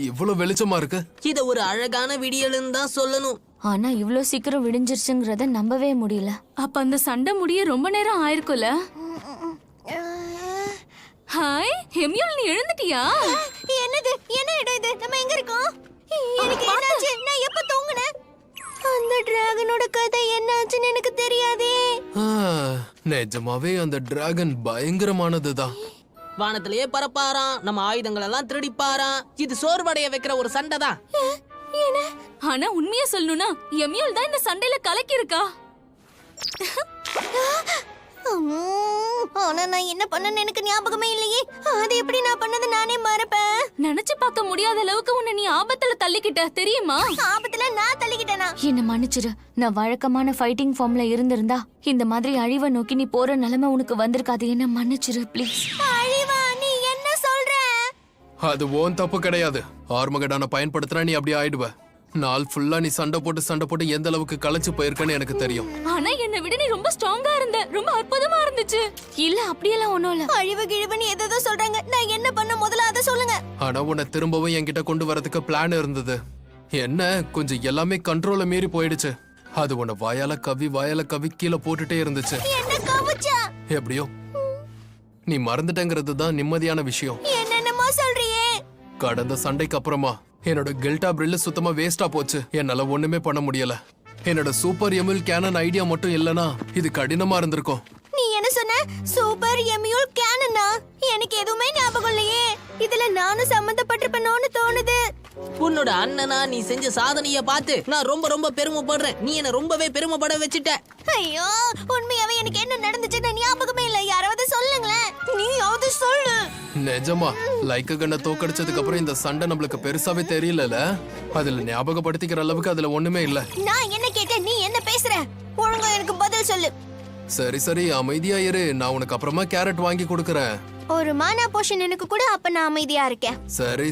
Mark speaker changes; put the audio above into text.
Speaker 1: இவ்வளவு வெளிச்சமா இருக்கு.
Speaker 2: இத ஒரு அழகான விடியல்னு தான் சொல்லணும்.
Speaker 3: ஆனா இவ்ளோ சீக்கிரம் விடிஞ்சிருச்சுங்கறத நம்பவே முடியல.
Speaker 4: அப்ப அந்த சண்டை முடிய ரொம்ப நேரம் ஆயிருக்கும்ல. ஹாய் ஹெமியூல், நீ எழுந்துட்டியா?
Speaker 5: என்னது? என்ன இடம் இது? நம்ம எங்க இருக்கோம்? எனக்கு என்னாச்சு? நான் எப்ப தூங்குனேன்? அந்த டிராகனோட கதை என்னாச்சுன்னு எனக்கு தெரியாதே.
Speaker 1: நிஜமாவே அந்த டிராகன் பயங்கரமானதுதான்.
Speaker 2: வானத்திலேயே பறப்பாராம், நம்ம ஆயுதங்கள் எல்லாம் திருடிப்பாராம். இது சோர்வடைய வைக்கிற ஒரு சண்டை தான்.
Speaker 4: ஆனா உண்மையா சொல்லணும்னா எமியூல் தான் இந்த சண்டையில கலக்கி இருக்கா.
Speaker 5: ஆனா நான் என்ன பண்ணேன்னு எனக்கு ஞாபகமே இல்லையே. அது எப்படி நான் பண்ணது நானே மறப்பேன்.
Speaker 4: நினைச்சு பார்க்க முடியாத அளவுக்கு உன்னை நீ ஆபத்துல தள்ளிக்கிட்ட தெரியுமா?
Speaker 5: ஆபத்துல நான் தள்ளிக்கிட்டேனா?
Speaker 3: என்ன மன்னிச்சிரு. நான் வழக்கமான ஃபைட்டிங் ஃபார்ம்ல இருந்திருந்தா இந்த மாதிரி அழிவை நோக்கி நீ போற நிலைமை உனக்கு வந்திருக்காது. என்ன மன்னிச்சிரு ப்ளீஸ்.
Speaker 5: அழிவா? நீ என்ன சொல்ற?
Speaker 1: அது ஓன் தப்பு கிடையாது. ஆர்மகடான பயன்படுத்தினா நீ அப்படி ஆயிடுவ. நாள் ஃபுல்லா நீ சண்டை போட்டு எந்த அளவுக்கு களைச்சு போயிருக்கன்னு எனக்கு தெரியும்.
Speaker 4: ஆனா என்னை விட நீ ரொம்ப ஸ்ட்ராங்கா இருந்த. ரொம்ப அற்புதமா இருந்துச்சு.
Speaker 3: இல்ல அப்படியெல்லாம் ஒண்ணும் இல்ல.
Speaker 5: அழிவு கிழிவுன்னு ஏதோ சொல்றாங்க. நான் என்ன பண்ண முதல்ல அதை சொல்லுங்க.
Speaker 1: ஆனா உன்னை திரும்பவும் என்கிட்ட கொண்டு வரதுக்கு பிளான் இருந்தது. என்ன கொஞ்சம் எல்லாமே கண்ட்ரோல மீறி போயிடுச்சு. அது உன்னை வாயால கவி கீழே போட்டுட்டே இருந்துச்சு.
Speaker 5: என்ன கவுச்சா?
Speaker 1: எப்படியோ நீ மறந்துட்டங்கிறது தான் நிம்மதியான விஷயம்.
Speaker 5: என்னென்னமோ சொல்றியே.
Speaker 1: கடந்த சண்டைக்கு அப்புறமா என்னோட கில்டா பிரில் சுத்தமா வேஸ்டா போச்சு. என்னால ஒண்ணுமே பண்ண முடியல. என்னோட சூப்பர் எமியூல் கேனன் ஐடியா மட்டும் இல்லனா இது கடினமா இருந்திருக்கும்.
Speaker 5: நீ என்ன சொன்ன? சூப்பர் எமியூல் கேனனா? எனக்கு எதுவுமே ஞாபகம் இல்லையே. இதுல நானும் சம்பந்தப்பட்டிருப்பேனோன்னு தோணுது.
Speaker 2: உன்னோட அண்ணனா நீ செஞ்ச சாதனைய பார்த்து நான் ரொம்ப ரொம்ப பெருமைப்படுறேன். நீ என்ன ரொம்பவே பெருமைப்பட வச்சுட்ட.
Speaker 5: ஐயோ, உண்மையாவே எனக்கு என்ன நடந்துச்சுன்னு ஞாபகமே இல்ல. யாராவது சொல்லுங்களேன். நீயாவது சொல்லு.
Speaker 1: நிஜமா லைக்க கண்ண தோக்கடிச்சதுக்கு அப்புறம் இந்த சண்டை நம்மளுக்கு பெருசாவே தெரியலல. அதுல ஞாபகப்படுத்திக்கிற அளவுக்கு அதுல ஒண்ணுமே இல்ல.
Speaker 5: நான் என்ன கேட்டேன்? நீ என்ன பேசுற? ஒழுங்கா எனக்கு பதில் சொல்லு.
Speaker 1: சரி அமைதியா இரு. நான் உனக்கு அப்புறமா கேரட் வாங்கி கொடுக்கறேன்.
Speaker 5: ஒரு மானா போஷன் எனக்கு கூட. அப்ப நான் அமைதியா இருக்கேன்.
Speaker 1: சரி